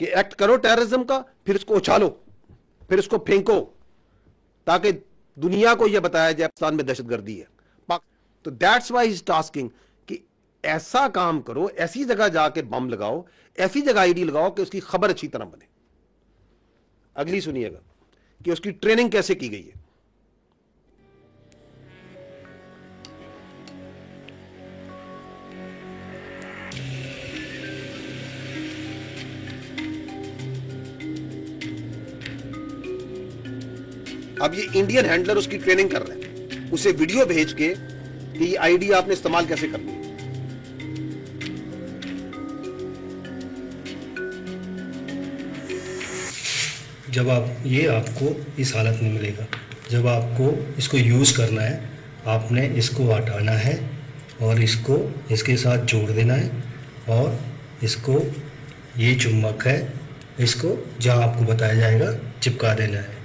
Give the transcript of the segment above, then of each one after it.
कि एक्ट करो टेररिज्म का, फिर इसको उछालो, फिर इसको फेंको, ताकि दुनिया को यह बताया जाए पाकिस्तान में दहशतगर्दी है। तो that's why he is tasking कि ऐसा काम करो, ऐसी जगह जाके बम लगाओ, ऐसी जगह आईडी लगाओ कि उसकी खबर अच्छी तरह बने। अगली सुनिएगा कि उसकी ट्रेनिंग कैसे की गई है। अब ये इंडियन हैंडलर उसकी ट्रेनिंग कर रहे हैं, उसे वीडियो भेज के कि ये आईडी आपने इस्तेमाल कैसे करनी है। जब आप ये आपको इस हालत में मिलेगा, जब आपको इसको यूज़ करना है, आपने इसको हटाना है और इसको इसके साथ जोड़ देना है और इसको, ये चुम्बक है, इसको जहाँ आपको बताया जाएगा चिपका देना है।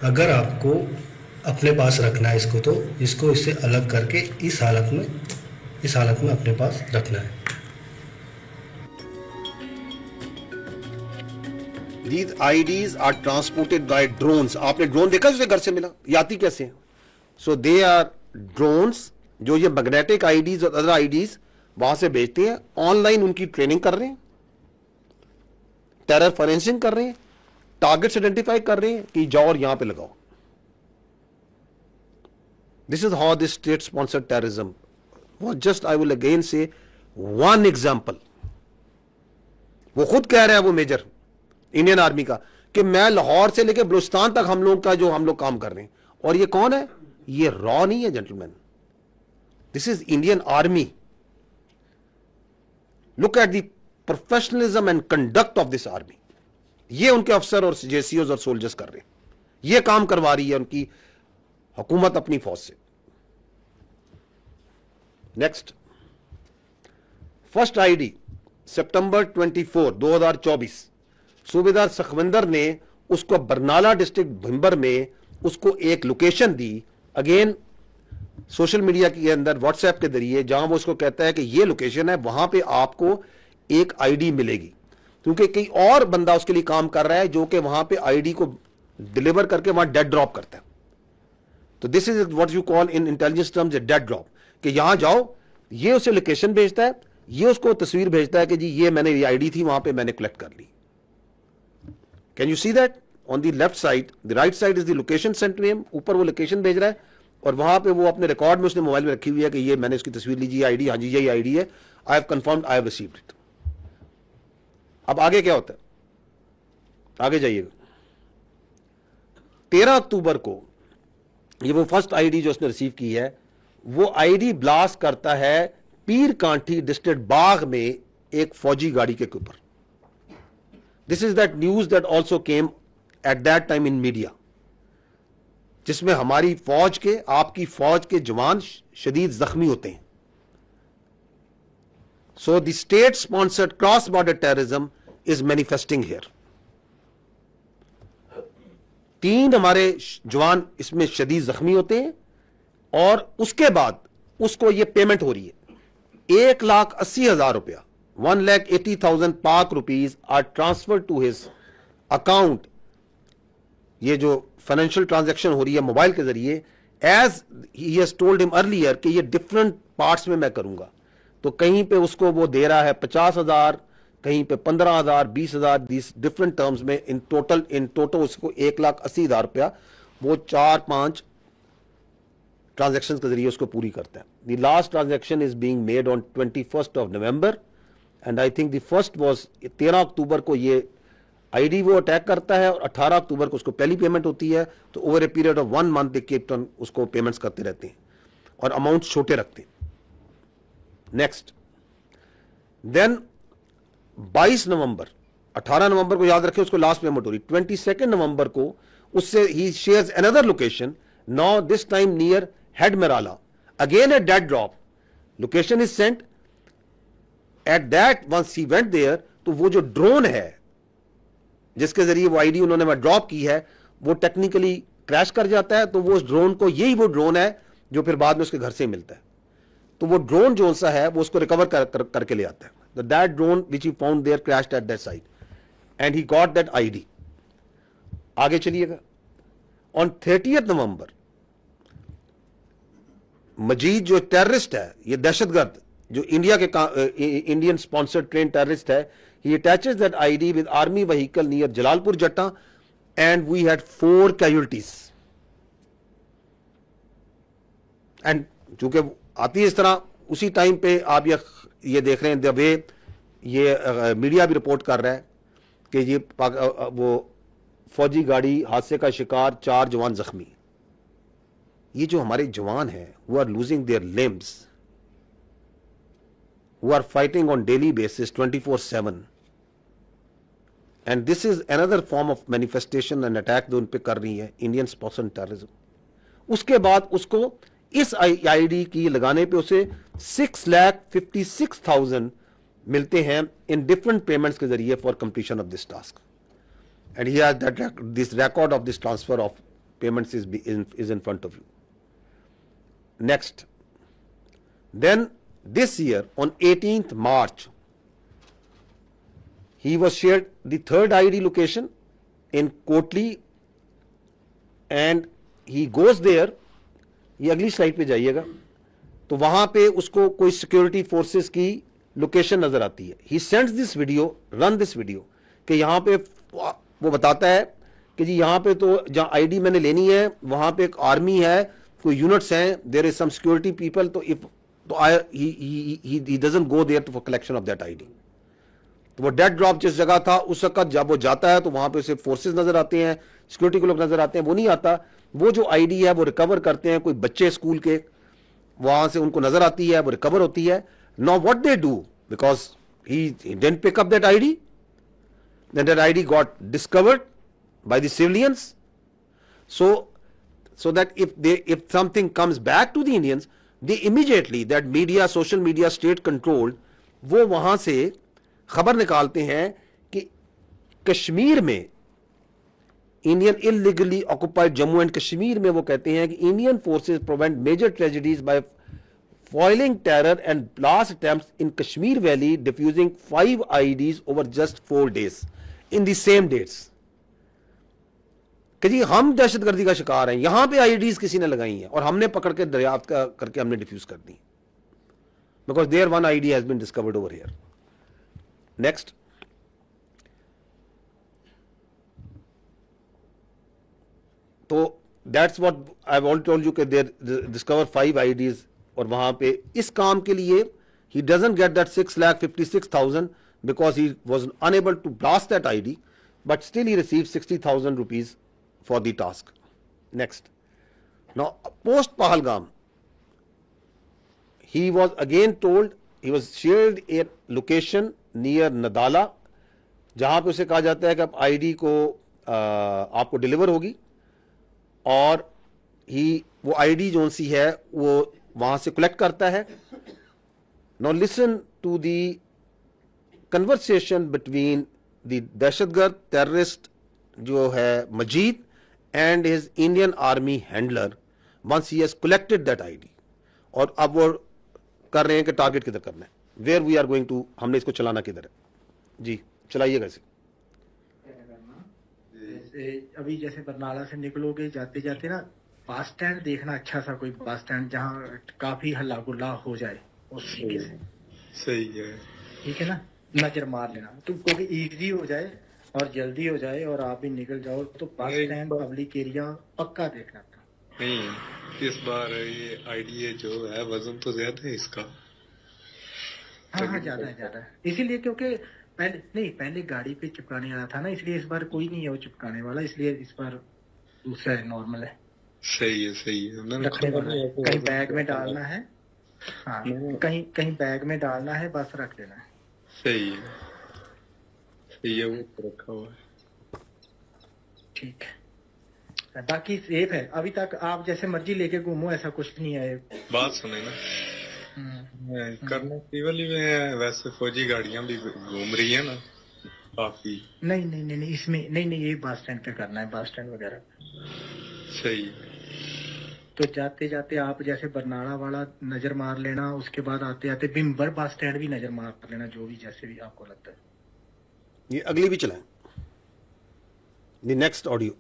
अगर आपको अपने पास रखना है इसको, तो इसको इससे अलग करके इस हालत में अपने पास रखना है। These IDs are transported by drones. आपने ड्रोन देखा जिसे घर से मिला, ये आती कैसे हैं? So they are drones जो ये मैग्नेटिक IDs और अदर IDs वहां से भेजते हैं। ऑनलाइन उनकी ट्रेनिंग कर रहे हैं, टेरर फॉरेंसिंग कर रहे हैं, टारगेट्स आइडेंटिफाई कर रहे हैं कि जाओ और यहां पे लगाओ। This is how this state sponsored terrorism was just, I will again से, वन एग्जांपल। वो खुद कह रहा है, वो मेजर इंडियन आर्मी का, कि मैं लाहौर से लेकर बलूचिस्तान तक हम लोग काम कर रहे हैं। और ये कौन है? ये रॉ नहीं है gentleman, this is Indian army. Look at the professionalism and conduct of this army. ये उनके अफसर और जेसीओज और सोल्जर्स कर रहे हैं, ये काम करवा रही है उनकी हुकूमत अपनी फौज से। नेक्स्ट, फर्स्ट आईडी सितंबर 24, 2024, सूबेदार सखविंदर ने उसको बरनाला डिस्ट्रिक्ट भिंबर में उसको एक लोकेशन दी, अगेन सोशल मीडिया के अंदर व्हाट्सएप के जरिए, जहां वो उसको कहता है कि ये लोकेशन है, वहां पे आपको एक आईडी मिलेगी। क्योंकि कई और बंदा उसके लिए काम कर रहा है जो कि वहां पे आईडी को डिलीवर करके वहां डेड ड्रॉप करता है। तो this is what you call in intelligence terms A dead drop, कि यहां जाओ, ये उसे लोकेशन भेजता है, ये उसको तस्वीर भेजता है कि जी ये मैंने, ये आईडी थी वहां पे मैंने कलेक्ट कर ली। Can you see that? On the left side, the right side is the location sent name, ऊपर वो लोकेशन भेज रहा है और वहां पे वो अपने रिकॉर्ड में उसने मोबाइल में रखी हुई है कि ये मैंने इसकी तस्वीर ली, जी आईडी, हाँ जी यही आईडी है, I have confirmed, I have received it. अब आगे क्या होता है? आगे जाइएगा। 13 अक्टूबर को ये वो फर्स्ट आईडी जो उसने रिसीव की है, वो आईडी ब्लास्ट करता है पीर कांठी डिस्ट्रिक्ट बाग में एक फौजी गाड़ी के ऊपर। This is that news that also came at that time in media, जिसमें हमारी फौज के, आपकी फौज के जवान शदीद जख्मी होते हैं। So the state sponsored cross border terrorism is manifesting here. 3 हमारे जवान इसमें शदीद जख्मी होते हैं और उसके बाद उसको ये पेमेंट हो रही है 1,80,000 रुपया, 1,80,000 Pak rupees are transfer to his account. ये जो फाइनेंशियल ट्रांजैक्शन हो रही है मोबाइल के जरिए, as he has told him earlier कि ये डिफरेंट पार्ट्स में मैं करूंगा। तो कहीं पे उसको वो दे रहा है 50,000, कहीं पे 15,000, 20,000, दिस डिफरेंट टर्म्स में। इन टोटल उसको 1,80,000 रुपया वो 4-5 ट्रांजैक्शंस के जरिए उसको पूरी करता है। The last transaction is being made on 21st of November and I think the first was 13 अक्टूबर को ये आईडी वो अटैक करता है और 18 अक्टूबर को उसको पहली पेमेंट होती है। तो over a period of 1 month they keep on उसको पेमेंट्स करते रहते हैं और अमाउंट छोटे रखते हैं। नेक्स्ट, देन 22 नवंबर, 18 नवंबर को याद रखें उसको लास्ट पेमेंट हो रही, 22 नवंबर को उससे he shares another location, now this time near head Marala, again a dead drop, location is sent at that once he went there. तो वो जो ड्रोन है जिसके जरिए वो आईडी उन्होंने वहां ड्रॉप की है, वो टेक्निकली क्रैश कर जाता है। तो वो उस ड्रोन को, यही वो ड्रोन है जो फिर बाद में उसके घर से मिलता है। तो वो ड्रोन जो सा है वो उसको रिकवर करके ले आता है। that drone which he found there crashed at that site, and he got that ID. आगे चलिएगा. On 30th November, मजीद जो टेररिस्ट है, ये दहशतगर्द जो इंडिया के इंडियन स्पॉन्सर्ड ट्रेन टेररिस्ट है, he attaches that ID with army vehicle near Jalalpur Jatta, and we had 4 casualties. And चूंकि आती है इस तरह, उसी टाइम पे आप ये देख रहे हैं द वे ये मीडिया भी रिपोर्ट कर रहा है कि ये वो फौजी गाड़ी हादसे का शिकार, 4 जवान जख्मी. ये जो हमारे जवान हैं, वो are losing their limbs, who are fighting on daily basis 24/7, and this is another form of manifestation and attack जो उन पे कर रही है इंडियन स्पॉन्सर्ड टेररिज्म. उसके बाद उसको इस आईडी की लगाने पे उसे 6,56,000 मिलते हैं इन डिफरेंट पेमेंट्स के जरिए for completion of this task, and he has that this record of this transfer of payments is in front of you. Next, then this year on 18th March he was shared the third ID location in Kotli, and he goes there. ये अगली slide पे जाइएगा तो वहां पे उसको कोई security forces की लोकेशन नजर आती है. He sends this video, run this video, कि यहां पे वो बताता है कि जी यहां पे तो जहां आईडी मैंने लेनी है वहां पे एक आर्मी है, कोई यूनिट्स हैं, there is some security people, तो इफ तो he doesn't go there for collection of that ID. तो वो डेड ड्रॉप जिस जगह था उस वक्त जब वो जाता है तो वहां पे उसे फोर्सेस नजर आते हैं, सिक्योरिटी के लोग नजर आते हैं. वो नहीं आता, वो जो आईडी है वो रिकवर करते हैं कोई बच्चे स्कूल के, वहां से उनको नजर आती है, वो रिकवर होती है. Now what they do, because he didn't pick up that ID, then that ID got discovered by the civilians, so that if something comes back to the Indians, they immediately, that media, social media, state controlled, वो वहां से खबर निकालते हैं कि कश्मीर में Indian illegally occupied Jammu and Kashmir में वो कहते हैं कि Indian forces prevent major tragedies by foiling terror and blast attempts in Kashmir Valley, diffusing 5 IEDs over just 4 days in the same dates. कि जी हम दहशतगर्दी का शिकार हैं, यहां पे आईडीज किसी ने लगाई हैं और हमने पकड़ के दरियाफ्त करके हमने डिफ्यूज कर दी, because there one ID has been discovered over here. Next, तो that's what I have already told you कि देयर डिस्कवर 5 आईडीज, और वहां पे इस काम के लिए he doesn't get that 6,56,000 because he was unable to blast that ID, but still he received 60,000 rupees for the task. Next, now post Pahalgam, he was again told, he was shared a location near Nadala, जहां पे उसे कहा जाता है कि आप ID को आपको डिलीवर होगी, और वो आईडी जो सी है वो वहां से कलेक्ट करता है. Now listen to the conversation between the दहशतगर्द टेररिस्ट जो है मजीद and his Indian army handler once he has collected that ID. और अब वो कर रहे हैं कि टारगेट किधर करना है, where we are going to, हमने इसको चलाना किधर है. जी चलाइएगा इसे. अभी जैसे बरनाला से निकलोगे, जाते जाते ना बस स्टैंड देखना, अच्छा सा कोई बस स्टैंड जहाँ काफी हल्ला गुल्ला हो जाए उस तरीके से. सही है, ठीक है ना, नजर मार लेना तो क्योंकि इजी हो जाए और जल्दी हो जाए और आप भी निकल जाओ. तो बस स्टैंड, पब्लिक एरिया पक्का देखना था. नहीं, इस बार ये आईडी जो है वजन तो ज्यादा है इसका. हाँ ज्यादा है, इसीलिए क्योंकि पहले गाड़ी पे चिपकाने वाला था ना, इसलिए इस बार कोई नहीं है वो चिपकाने वाला, इसलिए इस बार दूसरा है, नॉर्मल है. सही है. रखने वाला है, कहीं बैग में डालना है. हाँ, कहीं बैग में डालना है, बस रख देना है. सही है, ये वो रखा हुआ है. ठीक है, बाकी सेफ है. अभी तक आप जैसे मर्जी लेके घूमो, ऐसा कुछ नहीं है. बात सुने ना, कर्नल में है, वैसे फौजी गाड़ियां भी घूम रही है ना काफी. नहीं इसमें नहीं, ये बस स्टैंड पे करना है, बस स्टैंड वगैरह. सही. तो जाते जाते आप जैसे बरनाला वाला नजर मार लेना, उसके बाद आते आते बिम्बर बस स्टैंड भी नजर मार लेना, जो भी जैसे भी आपको लगता है। ये अगली भी चलाएं, द नेक्स्ट ऑडियो।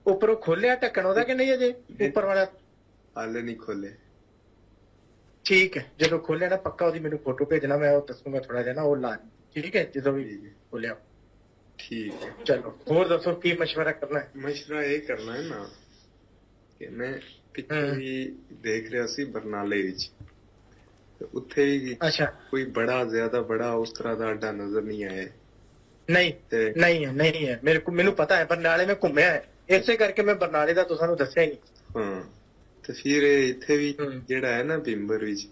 ऊपर खोलिया ढक्कन ओदा कि नहीं अजे ऊपर वाला? हाले नहीं खोले। ठीक है, जो खोलिया ना पक्का ओदी मेनू फोटो भेजना, मैं वो दसूंगा थोड़ा जिहा ना वो ला। ठीक है, जो भी ठीक है। खोलिया। ठीक है। चलो होर दसो की मशवरा करना है? मशवरा ये करना है ना कि मैं पिछले ही देख रहा सी बरनाले विच, ते उत्थे ही अच्छा कोई बड़ा ज्यादा बड़ा उस तरह का अड्डा नजर नहीं आया। नहीं ते नहीं है मेरे को, मैनू पता है बरनाले में घूमया है, इसे करके मैं बरनाले दा तुसानू दस्सिया ही नहीं। हाँ, ते फिर इत्थे भी जेड़ा है ना पिंबर विच,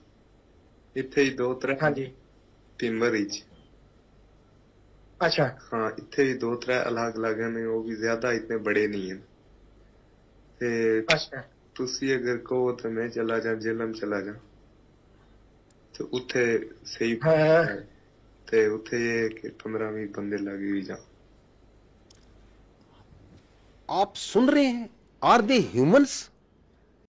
इत्थे ही दो त्रै हाँ जी। पिंबर विच, अच्छा हाँ इत्थे भी दो त्रै अलग अलग हैं, वो भी ज्यादा इतने बड़े नहीं हैं। ते अच्छा तुसी अगर कहो तो मैं चला जा, जेलम चला जा, तो उत्थे सही हाँ। है। ते उत्थे ये कि 15-20 बंदे लगे भी जा। आप सुन रहे हैं, आर दे ह्यूमंस?